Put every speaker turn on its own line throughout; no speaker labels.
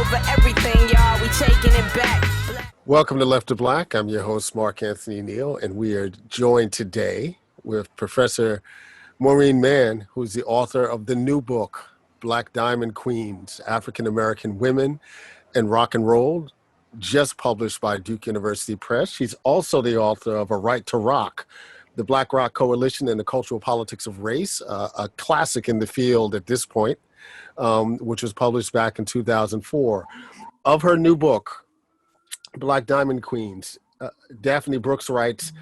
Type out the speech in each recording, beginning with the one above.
over everything, y'all. We taking it back.
Welcome to Left to Black. I'm your host, Mark Anthony Neal, and we are joined today with Professor Maureen Mann, who's the author of the new book, Black Diamond Queens, African American Women and Rock and Roll, just published by Duke University Press. She's also the author of A Right to Rock, the Black Rock Coalition and the Cultural Politics of Race, a classic in the field at this point, which was published back in 2004. Of her new book, Black Diamond Queens, Daphne Brooks writes,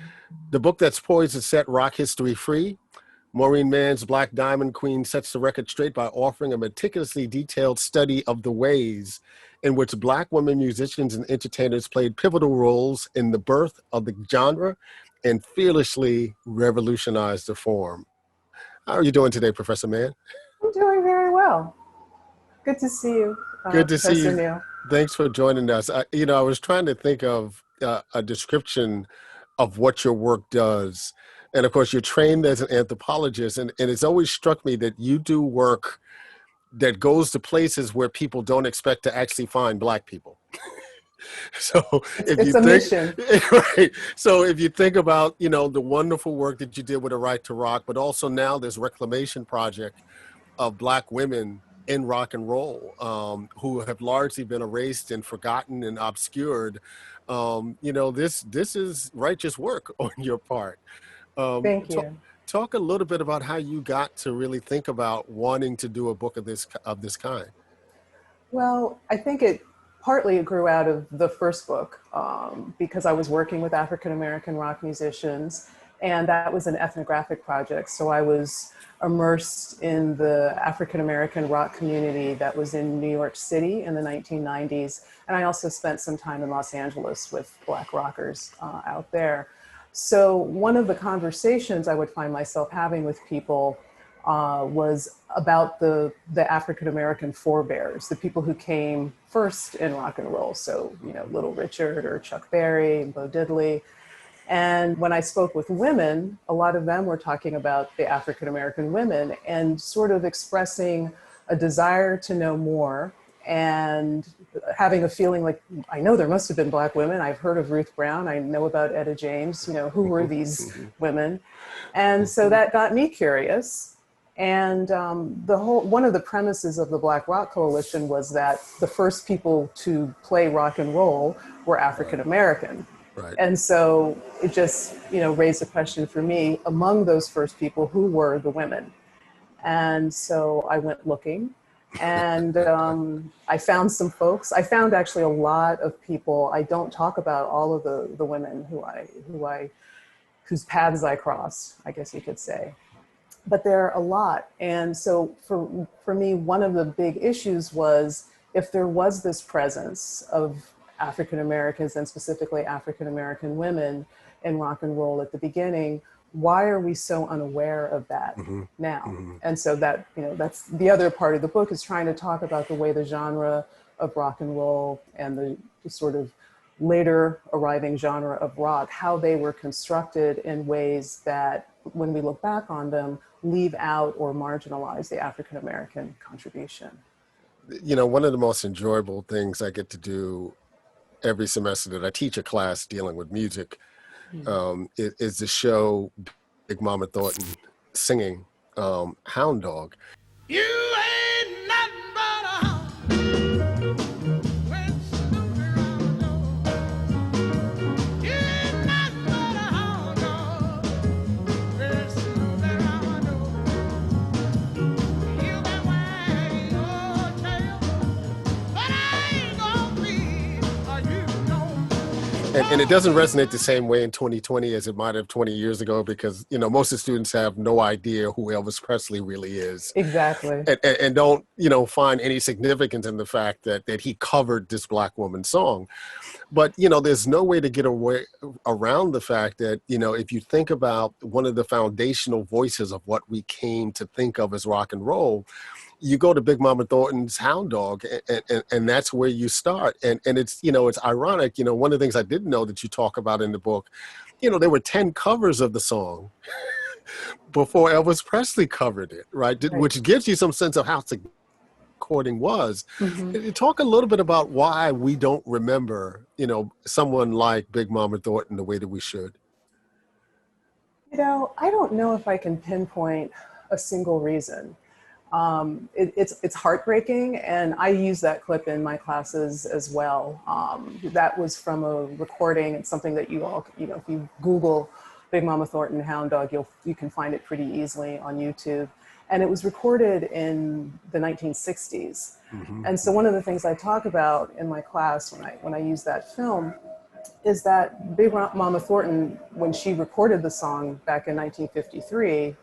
the book that's poised to set rock history free. Maureen Mann's Black Diamond Queen sets the record straight by offering a meticulously detailed study of the ways in which Black women musicians and entertainers played pivotal roles in the birth of the genre and fearlessly revolutionized the form. How are you doing today, Professor Mann?
I'm doing very well. Good to see you.
Good to see you.
Neal.
Thanks for joining us. I was trying to think of a description of what your work does. And of course, you're trained as an anthropologist, and it's always struck me that you do work that goes to places where people don't expect to actually find Black people. So if
it's
you
a mission.
Right. So if you think about, the wonderful work that you did with A Right to Rock, but also now this reclamation project of Black women in rock and roll, who have largely been erased and forgotten and obscured, this is righteous work on your part.
Thank you.
Talk a little bit about how you got to really think about wanting to do a book of this kind.
Well, I think it grew out of the first book because I was working with African American rock musicians, and that was an ethnographic project. So I was immersed in the African American rock community that was in New York City in the 1990s. And I also spent some time in Los Angeles with Black rockers out there. So one of the conversations I would find myself having with people was about the African American forebears, the people who came first in rock and roll. So, Little Richard or Chuck Berry and Bo Diddley. And when I spoke with women, a lot of them were talking about the African American women and sort of expressing a desire to know more and having a feeling like, I know there must have been Black women. I've heard of Ruth Brown. I know about Etta James. Who were these women? And so that got me curious. And one of the premises of the Black Rock Coalition was that the first people to play rock and roll were African American.
Right.
And so it just, raised a question for me, among those first people, who were the women? And so I went looking, and I found some folks. I found actually a lot of people. I don't talk about all of the women whose paths I crossed, I guess you could say. But there are a lot. And so for me, one of the big issues was, if there was this presence of African Americans and specifically African American women in rock and roll at the beginning, why are we so unaware of that now? Mm-hmm. And so that, that's the other part of the book, is trying to talk about the way the genre of rock and roll and the sort of later arriving genre of rock, how they were constructed in ways that, when we look back on them, leave out or marginalize the African American contribution.
One of the most enjoyable things I get to do every semester that I teach a class dealing with music is the show Big Mama Thornton singing Hound Dog.
You ain't nothing but a hound. When Snoopy around door. You ain't nothing but a hound dog. When Snoopy around door. You can wag your tail, but I ain't gonna please you no more.
And it doesn't resonate the same way in 2020 as it might have 20 years ago, because, most of the students have no idea who Elvis Presley really is.
Exactly.
And don't, find any significance in the fact that he covered this Black woman song. But, there's no way to get around the fact that, if you think about one of the foundational voices of what we came to think of as rock and roll, you go to Big Mama Thornton's Hound Dog, and that's where you start. And it's, it's ironic, one of the things I didn't know that you talk about in the book, there were 10 covers of the song before Elvis Presley covered it, right? Which gives you some sense of how recording was.
Mhm.
Talk a little bit about why we don't remember, someone like Big Mama Thornton the way that we should.
I don't know if I can pinpoint a single reason. It's heartbreaking, and I use that clip in my classes as well. That was from a recording. It's something that you all, if you Google Big Mama Thornton Hound Dog, you can find it pretty easily on YouTube. And it was recorded in the 1960s.
Mm-hmm.
And so one of the things I talk about in my class when I use that film is that Big Mama Thornton, when she recorded the song back in 1953,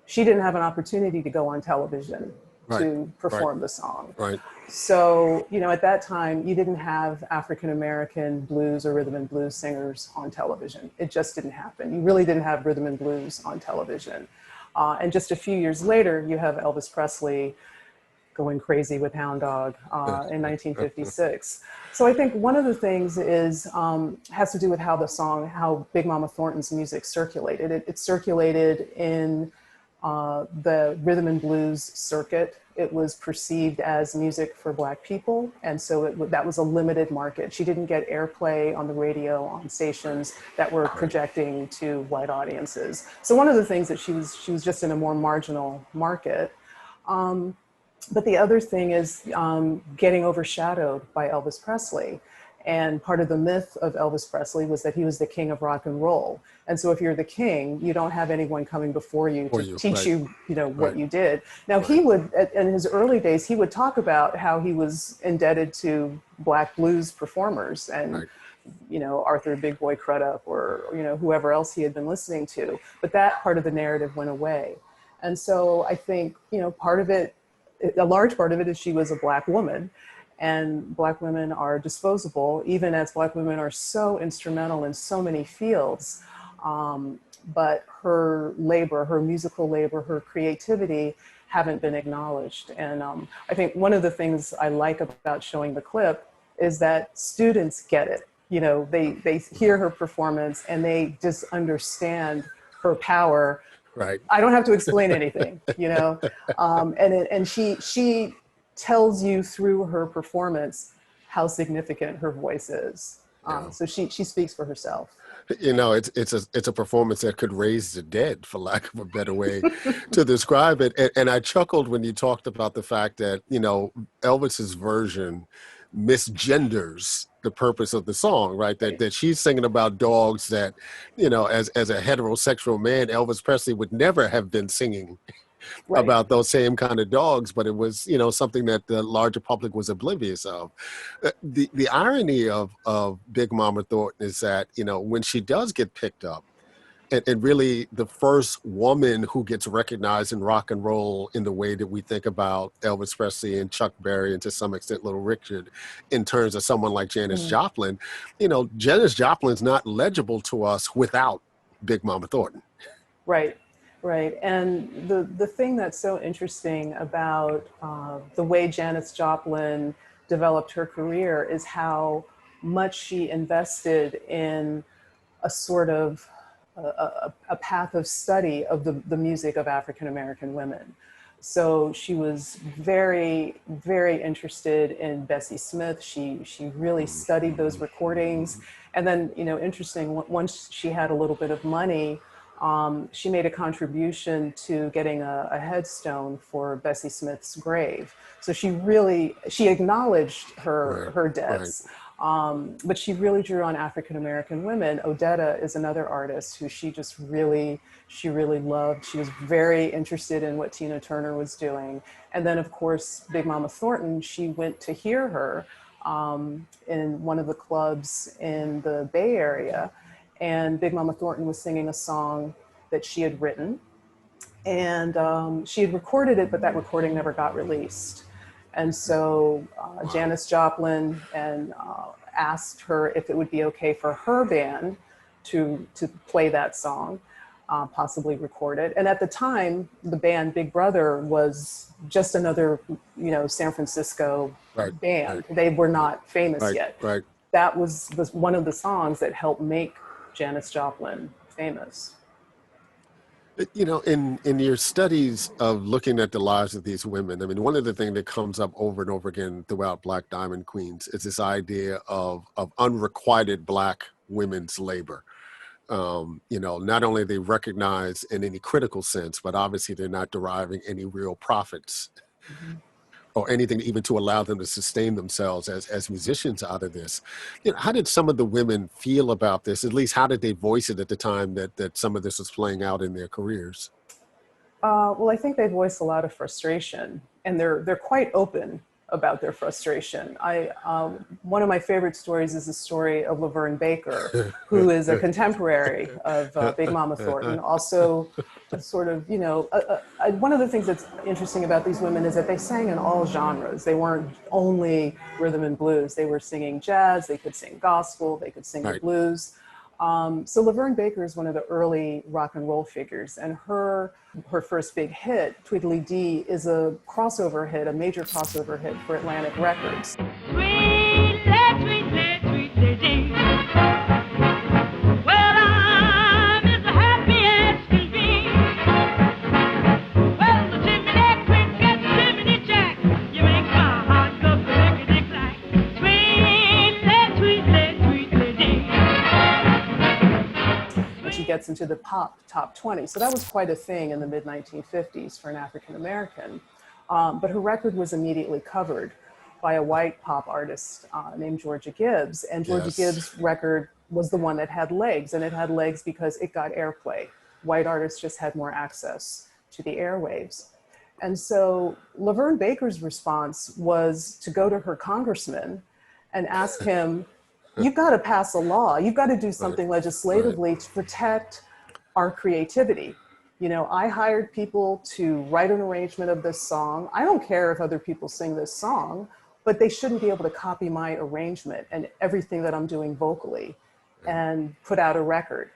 she didn't have an opportunity to go on television to perform the song.
Right.
So, at that time, you didn't have African-American blues or rhythm and blues singers on television. It just didn't happen. You really didn't have rhythm and blues on television. And just a few years later, you have Elvis Presley going crazy with Hound Dog in 1956. So I think one of the things has to do with how Big Mama Thornton's music circulated. It circulated in the rhythm and blues circuit. It was perceived as music for Black people, and so that was a limited market. She didn't get airplay on the radio on stations that were projecting to white audiences. So one of the things that she was just in a more marginal market. But the other thing is getting overshadowed by Elvis Presley. And part of the myth of Elvis Presley was that he was the king of rock and roll. And so if you're the king, you don't have anyone coming before you to teach you, what you did. Now he would, in his early days, he would talk about how he was indebted to Black blues performers and, Arthur Big Boy Crudup or, whoever else he had been listening to. But that part of the narrative went away. And so I think, a large part of it is she was a Black woman. And Black women are disposable, even as Black women are so instrumental in so many fields. But her labor, her musical labor, her creativity haven't been acknowledged. And I think one of the things I like about showing the clip is that students get it. They hear her performance and they just understand her power.
Right.
I don't have to explain anything, and she tells you through her performance how significant her voice is. So she speaks for herself.
It's a performance that could raise the dead, for lack of a better way to describe it. And I chuckled when you talked about the fact that, Elvis's version misgenders the purpose of the song, right? That she's singing about dogs that, as a heterosexual man, Elvis Presley would never have been singing about those same kind of dogs, but it was, something that the larger public was oblivious of. The irony of Big Mama Thornton is that, when she does get picked up, and really the first woman who gets recognized in rock and roll in the way that we think about Elvis Presley and Chuck Berry and to some extent Little Richard, in terms of someone like Janis Joplin, Janis Joplin's not legible to us without Big Mama Thornton.
Right. And the thing that's so interesting about the way Janis Joplin developed her career is how much she invested in a sort of a path of study of the music of African-American women. So she was very, very interested in Bessie Smith. She really studied those recordings. And then, interesting, once she had a little bit of money, she made a contribution to getting a headstone for Bessie Smith's grave. So she acknowledged her debts. But she really drew on African-American women. Odetta is another artist who she really loved. She was very interested in what Tina Turner was doing. And then, of course, Big Mama Thornton, she went to hear her in one of the clubs in the Bay Area. And Big Mama Thornton was singing a song that she had written. And she had recorded it, but that recording never got released. And so Janis Joplin asked her if it would be okay for her band to play that song, possibly record it. And at the time, the band Big Brother was just another, San Francisco band. They were not famous yet.
Right.
That was one of the songs that helped make Janis Joplin famous.
You know, in your studies of looking at the lives of these women, I mean, one of the things that comes up over and over again throughout Black Diamond Queens is this idea of unrequited Black women's labor. You know, not only are they recognized in any critical sense, but obviously they're not deriving any real profits
Mhm.
or anything even to allow them to sustain themselves as musicians out of this. You know, how did some of the women feel about this? At least how did they voice it at the time that some of this was playing out in their careers?
Well, I think they voice a lot of frustration, and they're quite open about their frustration. One of my favorite stories is the story of Laverne Baker, who is a contemporary of Big Mama Thornton. Also, a sort of, you know, one of the things that's interesting about these women is that they sang in all genres. They weren't only rhythm and blues. They were singing jazz. They could sing gospel. They could sing the
Right.
blues. So Laverne Baker is one of the early rock and roll figures, and her first big hit, Tweedledee Dee, is a crossover hit, a major crossover hit for Atlantic Records.
Sweet, sweet, sweet lady. Well, I'm as happy as can be. Well, the chimney quick and the chimney jack. You make my heart go clickety-clack. Sweet, sweet lady.
And she gets into the pop top 20. So that was quite a thing in the mid 1950s for an African American. But her record was immediately covered by a white pop artist named Georgia Gibbs. And Georgia
Yes.
Gibbs' record was the one that had legs, and it had legs because it got airplay. White artists just had more access to the airwaves. And so Laverne Baker's response was to go to her congressman and ask him, you've got to pass a law. You've got to do something legislatively to protect our creativity. You know, I hired people to write an arrangement of this song. I don't care if other people sing this song, but they shouldn't be able to copy my arrangement and everything that I'm doing vocally and put out a record.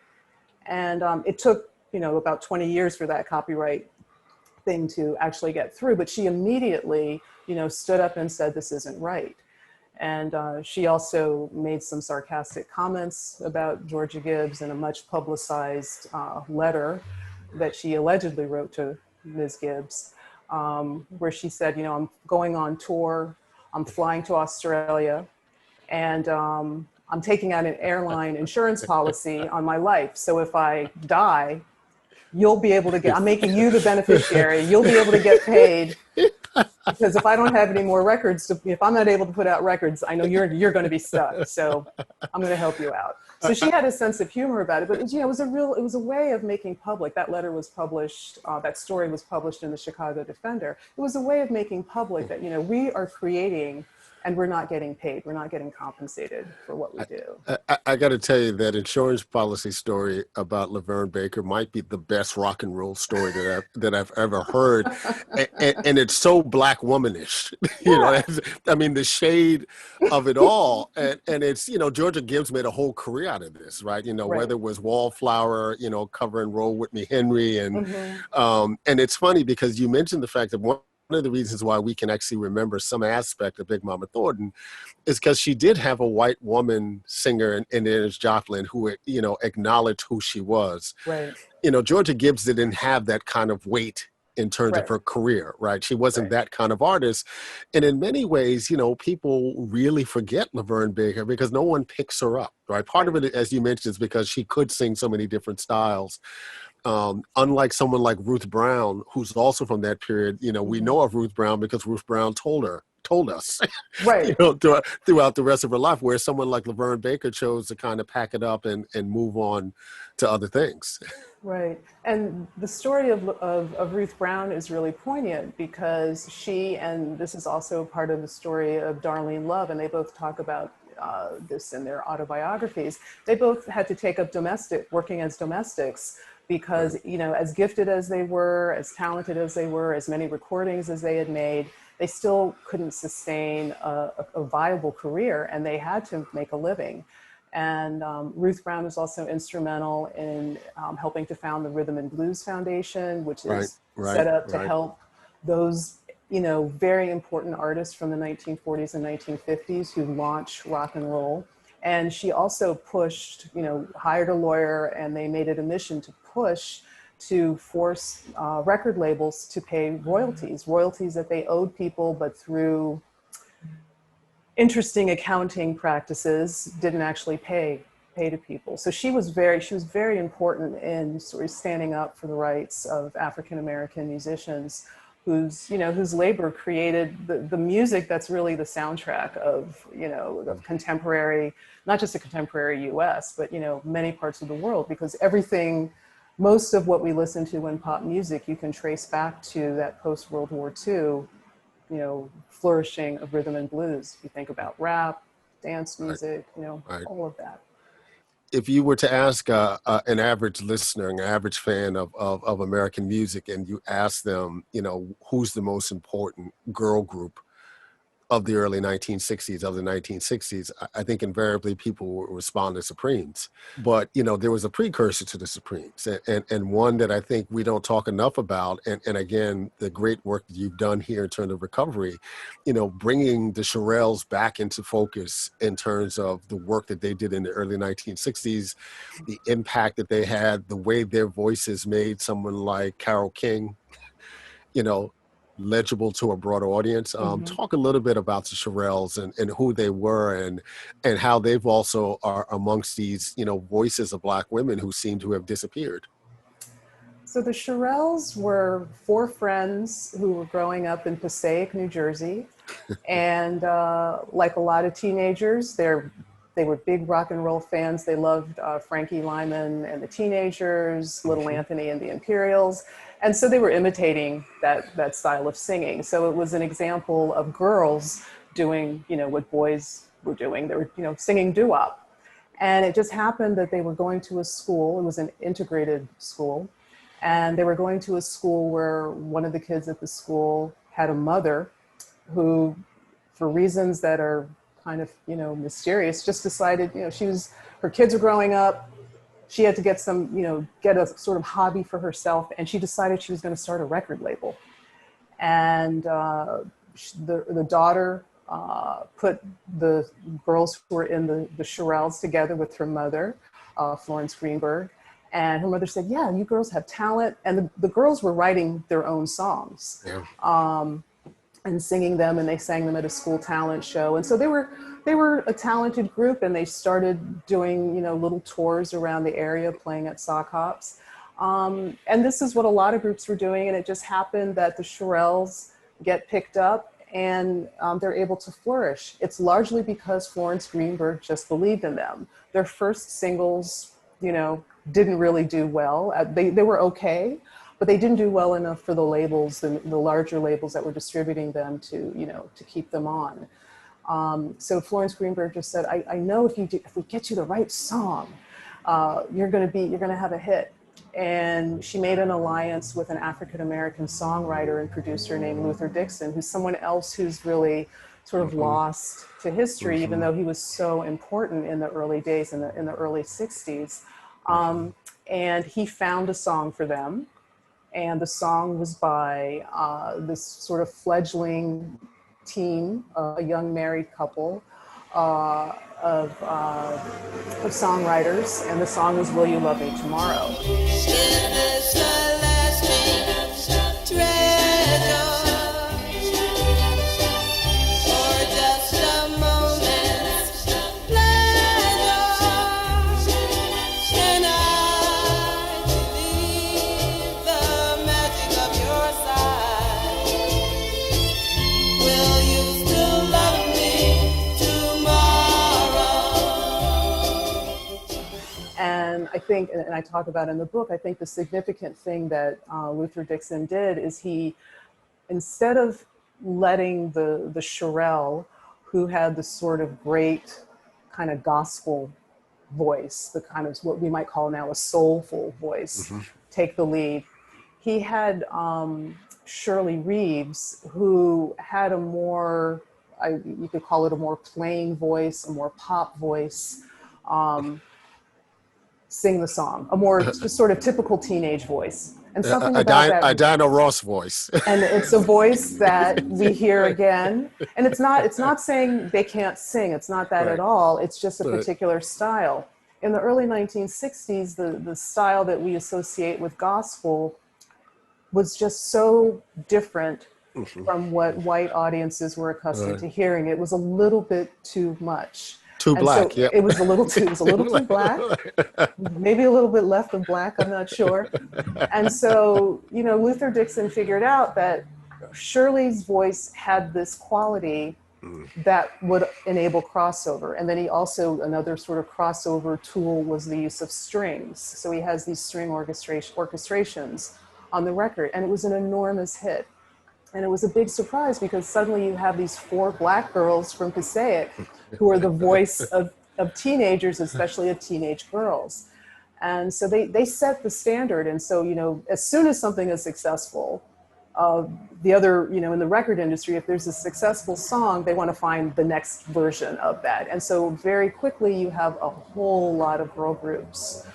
And it took, you know, about 20 years for that copyright thing to actually get through. But she immediately, you know, stood up and said, this isn't right. And she also made some sarcastic comments about Georgia Gibbs in a much publicized letter that she allegedly wrote to Ms. Gibbs, where she said, you know, I'm going on tour, I'm flying to Australia, and I'm taking out an airline insurance policy on my life. So if I die, you'll be able to get, I'm making you the beneficiary, you'll be able to get paid. Because if I don't have any more records, if I'm not able to put out records, I know you're going to be stuck. So I'm going to help you out. So she had a sense of humor about it, but you know, it was a way of making public. That letter was published. That story was published in the Chicago Defender. It was a way of making public that, you know, we are creating and we're not getting paid. We're not getting compensated for what we do.
I got to tell you that insurance policy story about Laverne Baker might be the best rock and roll story that I've ever heard, and it's so Black womanish. You know, I mean, the shade of it all, and it's, you know, Georgia Gibbs made a whole career out of this, right? You know,
Right.
whether it was Wallflower, you know, covering Roll With Me Henry, and it's funny because you mentioned the fact that one of the reasons why we can actually remember some aspect of Big Mama Thornton is because she did have a white woman singer in Janis Joplin who, you know, acknowledged who she was.
Right.
You know, Georgia Gibbs didn't have that kind of weight in terms
Right.
of her career, right? She wasn't
Right.
that kind of artist. And in many ways, you know, people really forget Laverne Baker because no one picks her up, right? Part of it, as you mentioned, is because she could sing so many different styles. Unlike someone like Ruth Brown, who's also from that period, you know, we know of Ruth Brown because Ruth Brown told us,
Right.
you know, throughout the rest of her life, where someone like Laverne Baker chose to kind of pack it up and move on to other things.
Right. And the story of Ruth Brown is really poignant because she, and this is also part of the story of Darlene Love, and they both talk about this in their autobiographies. They both had to take up working as domestics because, you know, as gifted as they were, as talented as they were, as many recordings as they had made, they still couldn't sustain a viable career, and they had to make a living. And Ruth Brown was also instrumental in helping to found the Rhythm and Blues Foundation, which is set up to help those, you know, very important artists from the 1940s and 1950s who launched rock and roll. And she also pushed, you know, hired a lawyer, and they made it a mission to push to force record labels to pay royalties that they owed people, but through interesting accounting practices didn't actually pay to people. So she was very important in sort of standing up for the rights of African American musicians whose labor created the music that's really the soundtrack of of contemporary, not just the contemporary US, but many parts of the world, because most of what we listen to in pop music you can trace back to that post World War II flourishing of rhythm and blues. You think about rap, dance music,
Right.
all of that.
If you were to ask an average listener, an average fan of American music, and you ask them, who's the most important girl group of the early 1960s, I think invariably people will respond to Supremes. But, there was a precursor to the Supremes, and one that I think we don't talk enough about. And again, the great work that you've done here in terms of recovery, bringing the Shirelles back into focus in terms of the work that they did in the early 1960s, the impact that they had, the way their voices made someone like Carole King, legible to a broader audience. Talk a little bit about the Shirelles and who they were and how they've also are amongst these, voices of Black women who seem to have disappeared.
So the Shirelles were four friends who were growing up in Passaic, New Jersey. And like a lot of teenagers, they were big rock and roll fans. They loved Frankie Lyman and the Teenagers, Little Anthony and the Imperials. And so they were imitating that style of singing. So it was an example of girls doing, what boys were doing. They were, singing doo-wop. And it just happened that they were going to a school. It was an integrated school. And they were going to a school where one of the kids at the school had a mother who, for reasons that are kind of, mysterious, just decided, her kids were growing up. She had to get get a sort of hobby for herself. And she decided she was going to start a record label. And the daughter put the girls who were in the Shirelles together with her mother, Florence Greenberg. And her mother said, yeah, you girls have talent. And the girls were writing their own songs. Yeah. And singing them, and they sang them at a school talent show. And so they were a talented group, and they started doing, little tours around the area, playing at sock hops. And this is what a lot of groups were doing, and it just happened that the Shirelles get picked up, and they're able to flourish. It's largely because Florence Greenberg just believed in them. Their first singles, didn't really do well. They were okay, but they didn't do well enough for the labels, the larger labels that were distributing them to keep them on. So Florence Greenberg just said, I know if we get you the right song, you're gonna have a hit. And she made an alliance with an African-American songwriter and producer named Luther Dixon, who's someone else who's really sort of lost to history, even though he was so important in the early days, in the early 60s. And he found a song for them. And the song was by this sort of fledgling team, a young married couple of songwriters. And the song was Will You Love Me Tomorrow? I think, and I talk about in the book, I think the significant thing that Luther Dixon did is he, instead of letting the Shirelle, who had the sort of great kind of gospel voice, the kind of what we might call now a soulful voice, take the lead, he had Shirley Reeves, who had a more, you could call it a more plain voice, a more pop voice, sing the song, a more just sort of typical teenage voice. And something about that.
A Diana Ross voice.
And it's a voice that we hear again. And it's not saying they can't sing. It's not that at all. It's just a particular style. in the early 1960s, the style that we associate with gospel was just so different from what white audiences were accustomed to hearing. It was a little bit too much.
Too
And so
black, yeah.
it was a little too, it was a little too black, maybe a little bit left of black, I'm not sure. And so, you know, Luther Dixon figured out that Shirley's voice had this quality that would enable crossover. And then he also, another sort of crossover tool was the use of strings. So he has these string orchestrations on the record, and it was an enormous hit. And it was a big surprise because suddenly you have these 4 black girls from Passaic who are the voice of teenagers, especially of teenage girls. And so they set the standard. And so, you know, as soon as something is successful, the other, you know, in the record industry, if there's a successful song, they want to find the next version of that. And so very quickly you have a whole lot of girl groups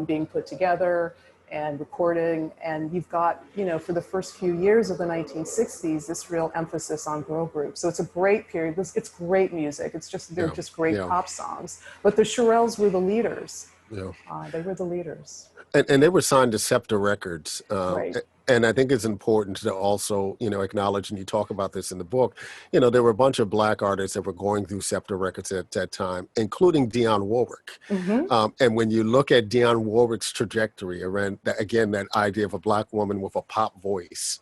being put together and recording. And you've got, you know, for the first few years of the 1960s, this real emphasis on girl groups. So it's a great period. It's great music. It's just, they're just great pop songs. But the Shirelles were the leaders.
Yeah.
They were the leaders.
And they were signed to Scepter Records.
Right.
And I think it's important to also, you know, acknowledge, and you talk about this in the book, you know, there were a bunch of black artists that were going through Scepter Records at that time, including Dionne Warwick. And when you look at Dionne Warwick's trajectory around, again, that idea of a black woman with a pop voice,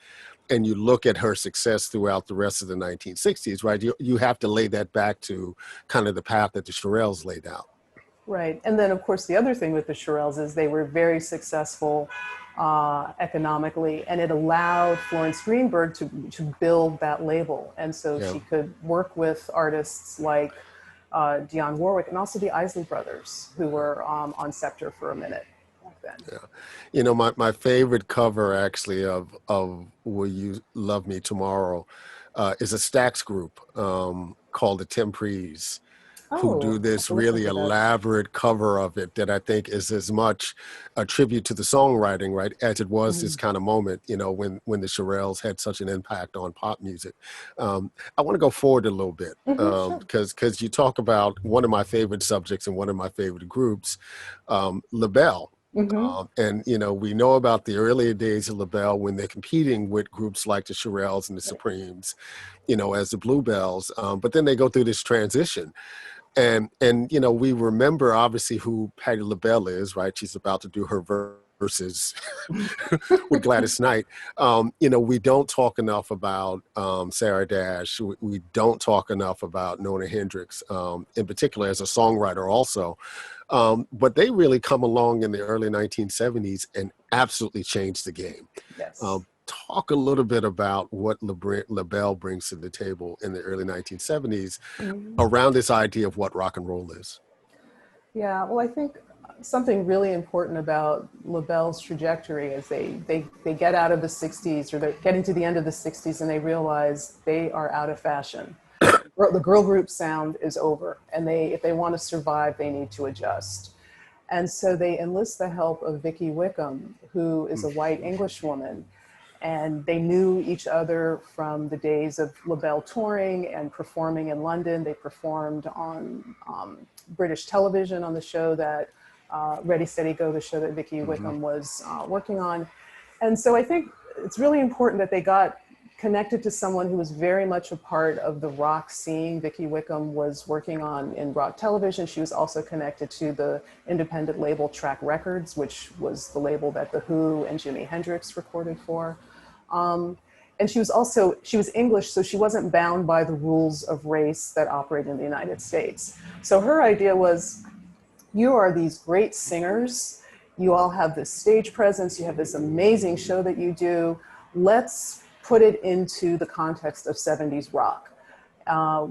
and you look at her success throughout the rest of the 1960s, right, you have to lay that back to kind of the path that the Shirelles laid out.
Right. And then, of course, the other thing with the Shirelles is they were very successful economically, and it allowed Florence Greenberg to build that label. And so she could work with artists like Dionne Warwick and also the Isley Brothers, who were on Scepter for a minute back then.
Yeah. You know, my favorite cover actually of Will You Love Me Tomorrow is a Stax group called the Temprees, who do this really elaborate cover of it that I think is as much a tribute to the songwriting, right, as it was this kind of moment, you know, when the Shirelles had such an impact on pop music. I want to go forward a little bit because you talk about one of my favorite subjects and one of my favorite groups, LaBelle. And, you know, we know about the earlier days of LaBelle when they're competing with groups like the Shirelles and the Supremes, you know, as the Bluebells. But then they go through this transition. And you know, we remember obviously who Patti LaBelle is, right? She's about to do her verses with Gladys Knight. You know, we don't talk enough about Sarah Dash. We don't talk enough about Nona Hendryx, in particular as a songwriter also. But they really come along in the early 1970s and absolutely changed the game.
Yes.
Talk a little bit about what LaBelle brings to the table in the early 1970s around this idea of what rock and roll is.
Yeah, well, I think something really important about LaBelle's trajectory is they get out of the 60s, or they're getting to the end of the 60s, and they realize they are out of fashion. The girl group sound is over, and if they want to survive, they need to adjust. And so they enlist the help of Vicki Wickham, who is a white English woman. And they knew each other from the days of LaBelle touring and performing in London. They performed on British television on the show that Ready, Steady, Go, the show that Vicki Wickham was working on. And so I think it's really important that they got connected to someone who was very much a part of the rock scene. Vicki Wickham was working in rock television. She was also connected to the independent label Track Records, which was the label that The Who and Jimi Hendrix recorded for. And she was English, so she wasn't bound by the rules of race that operate in the United States. So her idea was, you are these great singers, you all have this stage presence, you have this amazing show that you do, let's put it into the context of 70s rock,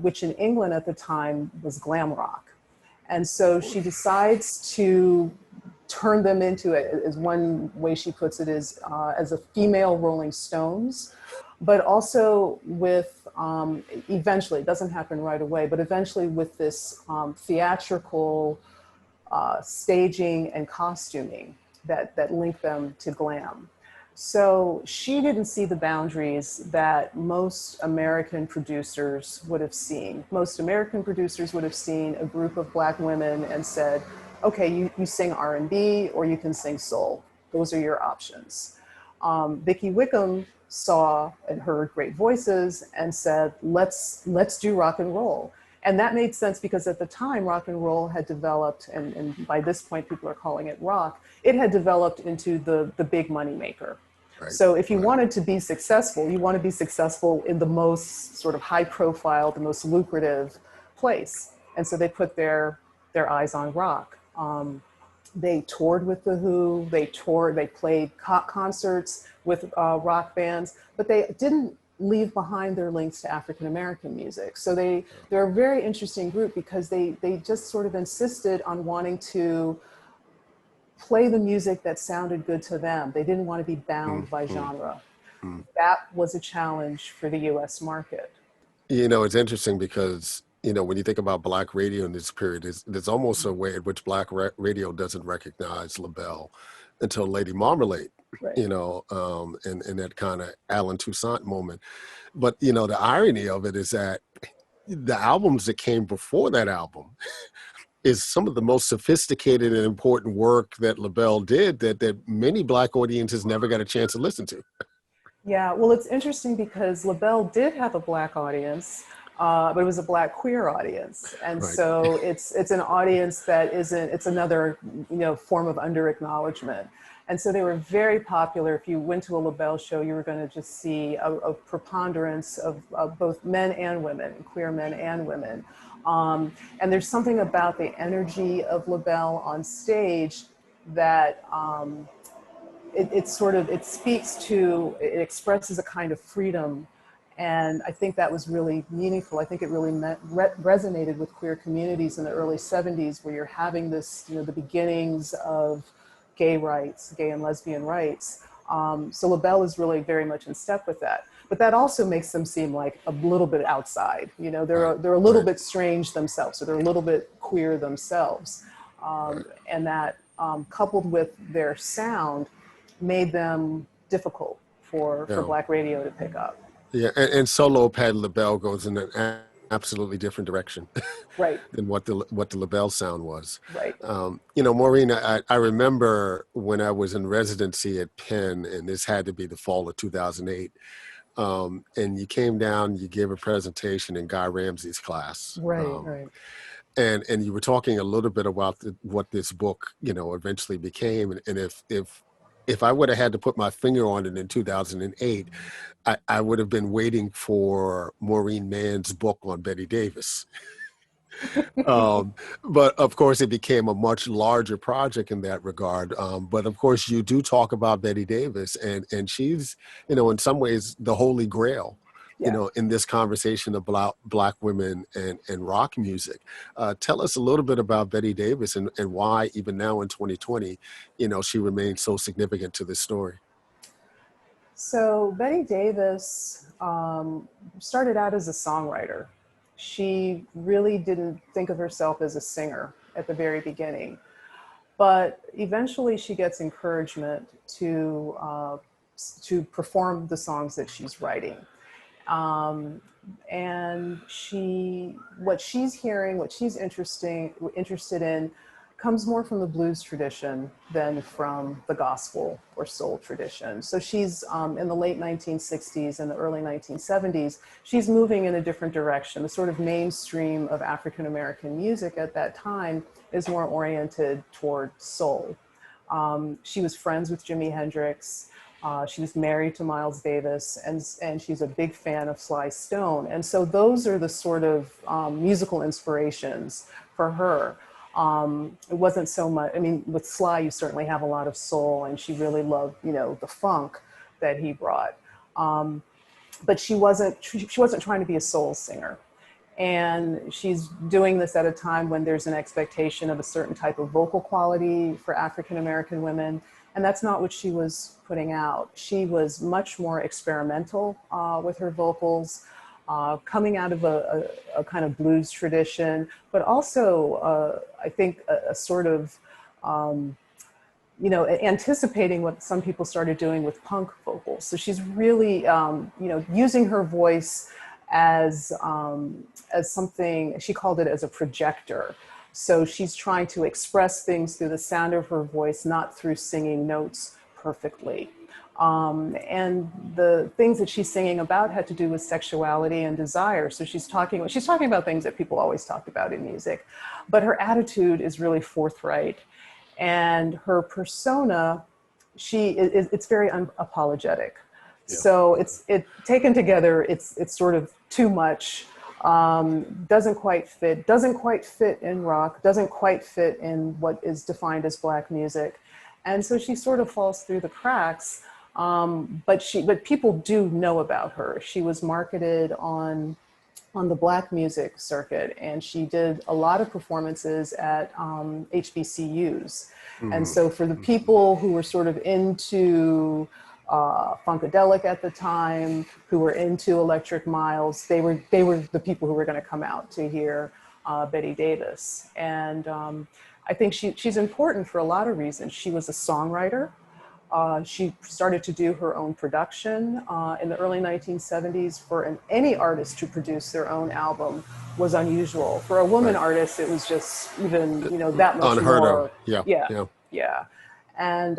which in England at the time was glam rock. And so she decides to turn them into, as one way she puts it, is as a female Rolling Stones, but also with, eventually, it doesn't happen right away, but eventually with this theatrical staging and costuming that link them to glam. So she didn't see the boundaries that most American producers would have seen. Most American producers would have seen a group of Black women and said, okay, you sing R&B or you can sing soul. Those are your options. Vicki Wickham saw and heard great voices and said, let's do rock and roll. And that made sense because at the time, rock and roll had developed, and by this point, people are calling it rock, it had developed into the big money maker.
Right.
So if you
Right.
wanted to be successful, you want to be successful in the most sort of high profile, the most lucrative place. And so they put their eyes on rock. They toured with The Who, they played concerts with rock bands, but they didn't leave behind their links to African American music. So they're a very interesting group because they just sort of insisted on wanting to play the music that sounded good to them. They didn't want to be bound by genre. That was a challenge for the US market.
You know, it's interesting because, you know, when you think about Black radio in this period, there's almost a way in which Black radio doesn't recognize LaBelle until Lady Marmalade,
Right.
you know, and that kind of Alan Toussaint moment. But, you know, the irony of it is that the albums that came before that album is some of the most sophisticated and important work that LaBelle did that many Black audiences never got a chance to listen to.
Yeah, well, it's interesting because LaBelle did have a Black audience, but it was a Black queer audience. And
Right.
so it's an audience that it's another, form of under-acknowledgement. And so they were very popular. If you went to a LaBelle show, you were going to just see a preponderance of both men and women, queer men and women. And there's something about the energy of LaBelle on stage that it speaks to, it expresses a kind of freedom. And I think that was really meaningful. I think it really resonated with queer communities in the early 70s, where you're having this, the beginnings of gay rights, gay and lesbian rights. So LaBelle is really very much in step with that. But that also makes them seem like a little bit outside. They're a little bit strange themselves, so they're a little bit queer themselves. And that coupled with their sound made them difficult for Black radio to pick up.
Yeah, and solo Patti LaBelle goes in an absolutely different direction,
right,
than what the LaBelle sound was.
Right.
Maureen, I remember when I was in residency at Penn, and this had to be the fall of 2008. And you came down, you gave a presentation in Guy Ramsey's class.
Right, right.
And you were talking a little bit about what this book, eventually became. And if I would have had to put my finger on it in 2008, I would have been waiting for Maureen Mann's book on Betty Davis. But of course, it became a much larger project in that regard. But of course, you do talk about Betty Davis, and she's, in some ways, the holy grail.
Yeah.
In this conversation about Black women and rock music. Tell us a little bit about Betty Davis and why, even now in 2020, she remains so significant to this story.
So Betty Davis started out as a songwriter. She really didn't think of herself as a singer at the very beginning. But eventually she gets encouragement to perform the songs that she's writing. And what she's hearing, what she's interested in, comes more from the blues tradition than from the gospel or soul tradition. So she's in the late 1960s and the early 1970s, she's moving in a different direction. The sort of mainstream of African American music at that time is more oriented toward soul. She was friends with Jimi Hendrix. She was married to Miles Davis, and she's a big fan of Sly Stone. And so those are the sort of musical inspirations for her. It wasn't so much, with Sly, you certainly have a lot of soul, and she really loved, the funk that he brought. But she wasn't trying to be a soul singer. And she's doing this at a time when there's an expectation of a certain type of vocal quality for African American women. And that's not what she was putting out. She was much more experimental with her vocals, coming out of a kind of blues tradition, but also I think a sort of, anticipating what some people started doing with punk vocals. So she's really, using her voice as something, she called it as a projector. So she's trying to express things through the sound of her voice, not through singing notes perfectly. And the things that she's singing about had to do with sexuality and desire. So she's talking about things that people always talk about in music, but her attitude is really forthright, and her persona, it's very unapologetic.
Yeah.
So it's taken together, it's sort of too much. Doesn't quite fit in rock, doesn't quite fit in what is defined as Black music, and so she sort of falls through the cracks. But people do know about her. She was marketed on the Black music circuit, and she did a lot of performances at HBCUs. And so for the people who were sort of into Funkadelic at the time, who were into Electric Miles, they were the people who were going to come out to hear Betty Davis. And I think she's important for a lot of reasons. She was a songwriter. She started to do her own production in the early 1970s. For any artist to produce their own album was unusual. For a woman artist, it was just even, that much
Unheard
more.
of. Yeah.
Yeah. And,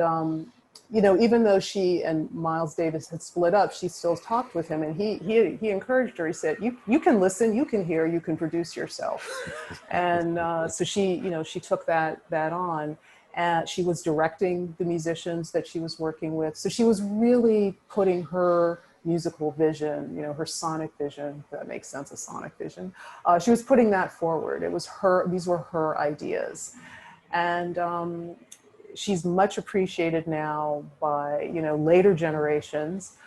even though she and Miles Davis had split up, she still talked with him, and he encouraged her. He said, you can listen, you can hear, you can produce yourself. And so she took that on. And she was directing the musicians that she was working with. So she was really putting her musical vision, her sonic vision, if that makes sense, a sonic vision. She was putting that forward. These were her ideas. And she's much appreciated now by, later generations.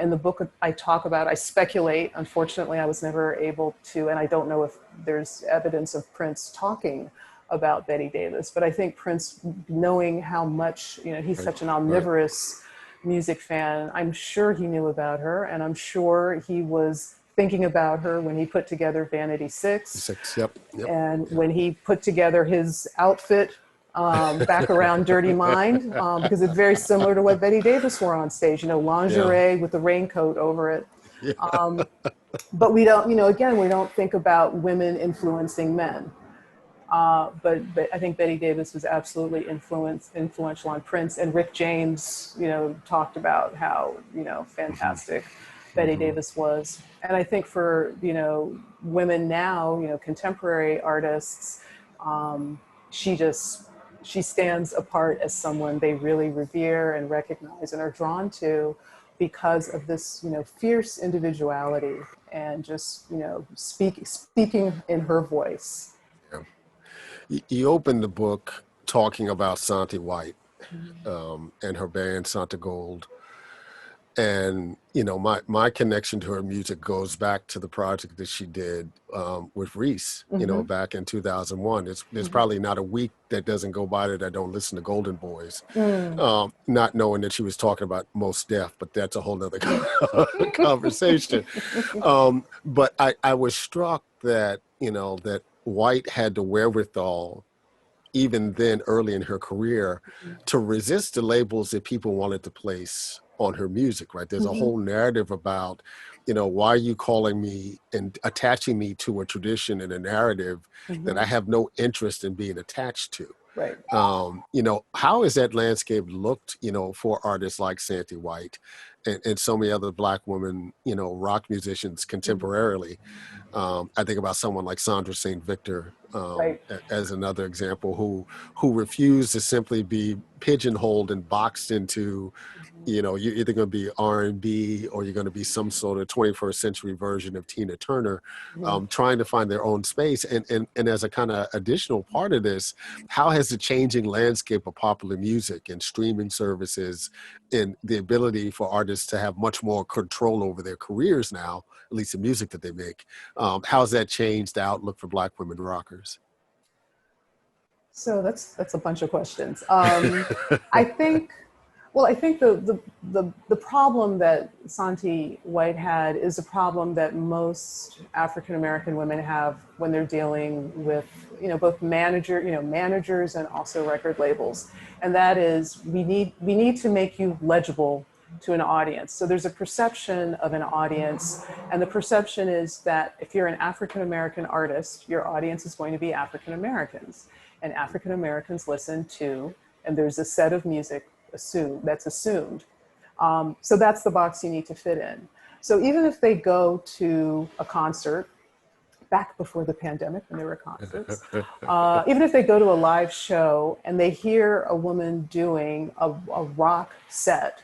In the book I speculate, unfortunately, I was never able to, and I don't know if there's evidence of Prince talking about Betty Davis, but I think Prince, knowing how much, he's such an omnivorous music fan, I'm sure he knew about her, and I'm sure he was thinking about her when he put together Vanity Six.
Yep.
And when he put together his outfit back around Dirty Mind, because it's very similar to what Betty Davis wore on stage, lingerie with the raincoat over it. Yeah. But we don't, again, we don't think about women influencing men. But I think Betty Davis was absolutely influential on Prince, and Rick James, talked about how, fantastic Betty Davis was. And I think for, women now, contemporary artists, she stands apart as someone they really revere and recognize and are drawn to because of this, fierce individuality and just, speaking in her voice.
You opened the book talking about Santi White and her band Santa Gold. And, my connection to her music goes back to the project that she did with Reese, back in 2001. There's probably not a week that doesn't go by that I don't listen to Golden Boys, not knowing that she was talking about Mos Def, but that's a whole nother conversation. But I was struck that, that White had the wherewithal, even then early in her career, to resist the labels that people wanted to place on her music, right? There's a whole narrative about, why are you calling me and attaching me to a tradition and a narrative that I have no interest in being attached to?
Right.
How has that landscape looked, for artists like Santi White and so many other Black women, rock musicians contemporarily? I think about someone like Sandra St. Victor as another example who refused to simply be pigeonholed and boxed into, you're either going to be R&B or you're going to be some sort of 21st century version of Tina Turner, trying to find their own space. And as a kind of additional part of this, how has the changing landscape of popular music and streaming services and the ability for artists to have much more control over their careers now, at least the music that they make, how's that changed the outlook for Black women rockers?
So that's a bunch of questions. I think the problem that Santi White had is a problem that most African American women have when they're dealing with, both managers and also record labels. And that is, we need to make you legible to an audience. So there's a perception of an audience, and the perception is that if you're an African American artist, your audience is going to be African Americans, and African Americans listen to, and there's a set of music that's assumed. So that's the box you need to fit in. So even if they go to a concert, back before the pandemic when there were concerts, even if they go to a live show and they hear a woman doing a rock set,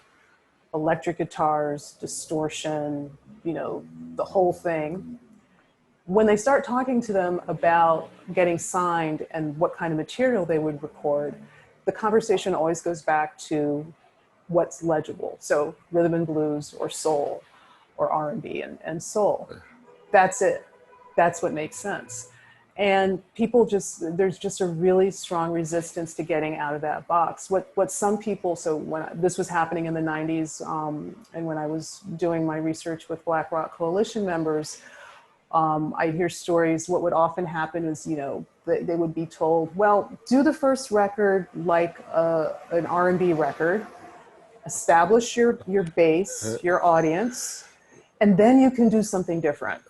electric guitars, distortion, you know, the whole thing, when they start talking to them about getting signed and what kind of material they would record, the conversation always goes back to what's legible. So rhythm and blues or soul or R&B and soul. That's it. That's what makes sense. And people there's just a really strong resistance to getting out of that box. What some people, so when this was happening in the 90s, and when I was doing my research with Black Rock Coalition members, I'd hear stories. What would often happen is, you know, they would be told, well, do the first record like an R&B record, establish your base, your audience, and then you can do something different.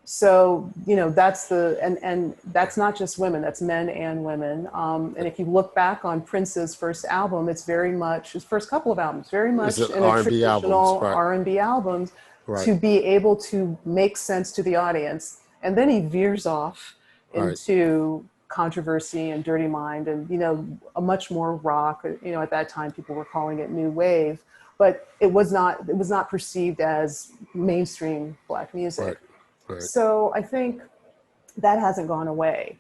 So, you know, that's and that's not just women, that's men and women. And if you look back on Prince's first album, it's very much, his first couple of albums, very much in a traditional R&B albums, right, to be able to make sense to the audience. And then he veers off into controversy and Dirty Mind and, you know, a much more rock, you know, at that time people were calling it new wave, but it was not perceived as mainstream Black music.
Right. Right.
So I think that hasn't gone away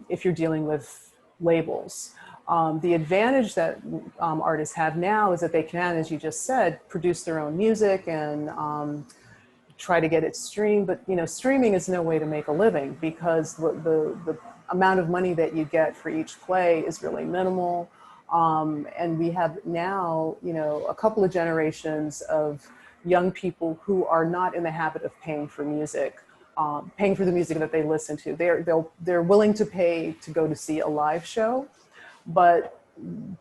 if you're dealing with labels. The advantage that artists have now is that they can, as you just said, produce their own music and try to get it streamed. But, you know, streaming is no way to make a living because the amount of money that you get for each play is really minimal. And we have now, you know, a couple of generations of young people who are not in the habit of paying for music, paying for the music that they listen to. They're willing to pay to go to see a live show, but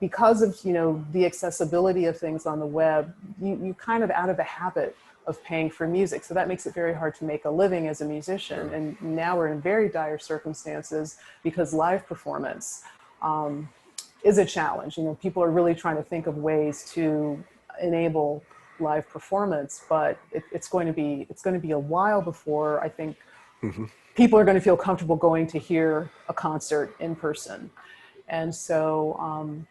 because of, you know, the accessibility of things on the web, you kind of out of the habit of paying for music. So that makes it very hard to make a living as a musician. And now we're in very dire circumstances because live performance is a challenge. You know, people are really trying to think of ways to enable live performance, but it's going to be a while before I think people are going to feel comfortable going to hear a concert in person. And so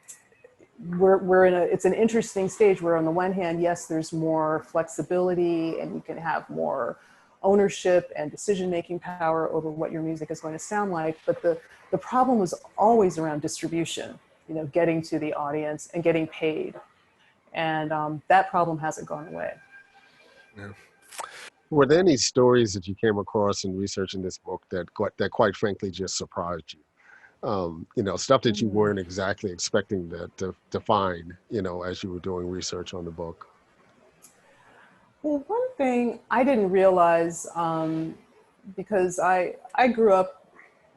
it's an interesting stage where on the one hand, yes, there's more flexibility and you can have more ownership and decision-making power over what your music is going to sound like. But the problem was always around distribution, you know, getting to the audience and getting paid. And that problem hasn't gone away.
Yeah. Were there any stories that you came across in researching this book that quite frankly just surprised you? You know, stuff that you weren't exactly expecting to find, you know, as you were doing research on the book?
Well, one thing I didn't realize, because I grew up,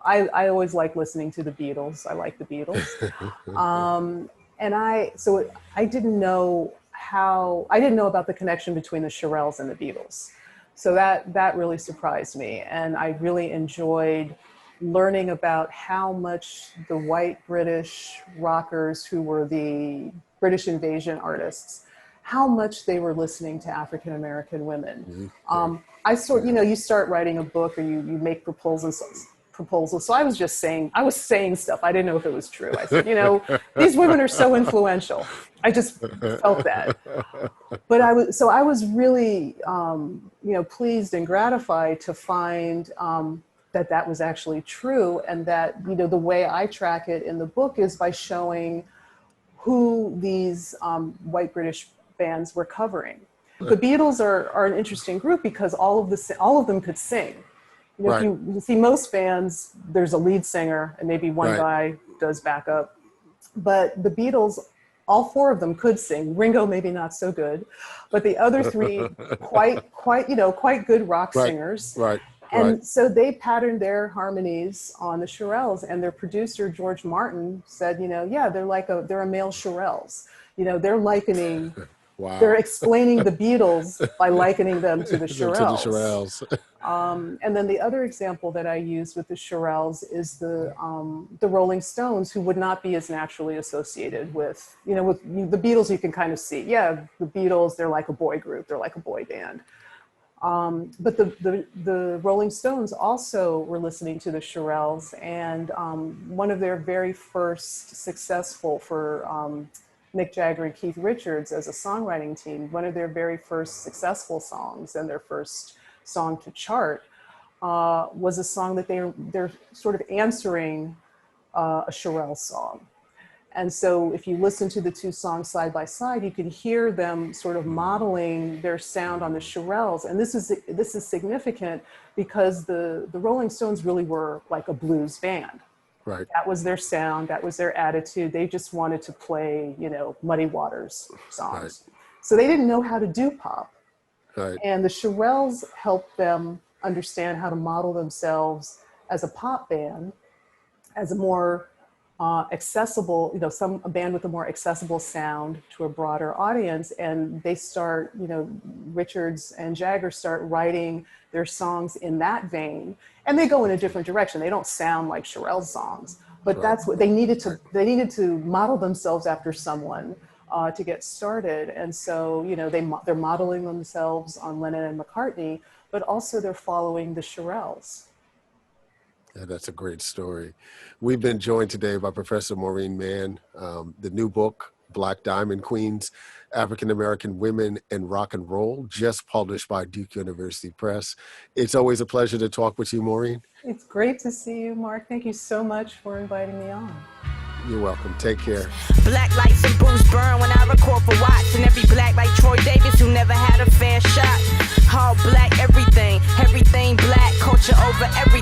I always liked listening to the Beatles. I like the Beatles. And I didn't know about the connection between the Shirelles and the Beatles. So that really surprised me. And I really enjoyed learning about how much the white British rockers who were the British invasion artists, how much they were listening to African-American women. You know, you start writing a book or you make proposals. So I was saying stuff. I didn't know if it was true. I said, you know, these women are so influential. I just felt that. But I was really, you know, pleased and gratified to find that was actually true. And that, you know, the way I track it in the book is by showing who these white British bands were covering. The Beatles are an interesting group because all of them could sing. You know, if you see most bands, there's a lead singer and maybe one guy does backup. But the Beatles, all four of them could sing. Ringo maybe not so good, but the other three quite good rock singers. And so they patterned their harmonies on the Shirelles, and their producer George Martin said, you know, yeah, they're a male Shirelles. You know, they're likening,
Wow.
they're explaining the Beatles by likening them to the
To the
Shirelles.
Shirelles.
And then the other example that I use with the Shirelles is the Rolling Stones, who would not be as naturally associated with, you know, with the Beatles. You can kind of see, yeah, the Beatles, they're like a boy group, they're like a boy band. But the Rolling Stones also were listening to the Shirelles, and one of their very first successful for Mick Jagger and Keith Richards as a songwriting team, one of their very first successful songs and their first song to chart was a song that they're sort of answering a Shirelles song. And so if you listen to the two songs side by side, you can hear them sort of modeling their sound on the Shirelles. And this is significant because the Rolling Stones really were like a blues band.
Right.
That was their sound, that was their attitude. They just wanted to play, you know, Muddy Waters songs.
Right.
So they didn't know how to do pop.
Right.
And the Shirelles helped them understand how to model themselves as a pop band, as a more accessible, you know, a band with a more accessible sound to a broader audience. And they start, you know, Richards and Jagger start writing their songs in that vein, and they go in a different direction. They don't sound like Shirelles songs, but that's what they needed to. They needed to model themselves after someone to get started. And so, you know, they're modeling themselves on Lennon and McCartney, but also they're following the Shirelles.
Yeah, that's a great story. We've been joined today by Professor Maureen Mann. The new book, Black Diamond Queens, African-American Women and Rock and Roll, just published by Duke University Press. It's always a pleasure to talk with you, Maureen.
It's great to see you, Mark. Thank you so much for inviting me on.
You're welcome. Take care.
Black lights and Bruce burn when I record for Watts. And every black like Troy Davis who never had a fair shot. All black, everything black, culture over everything.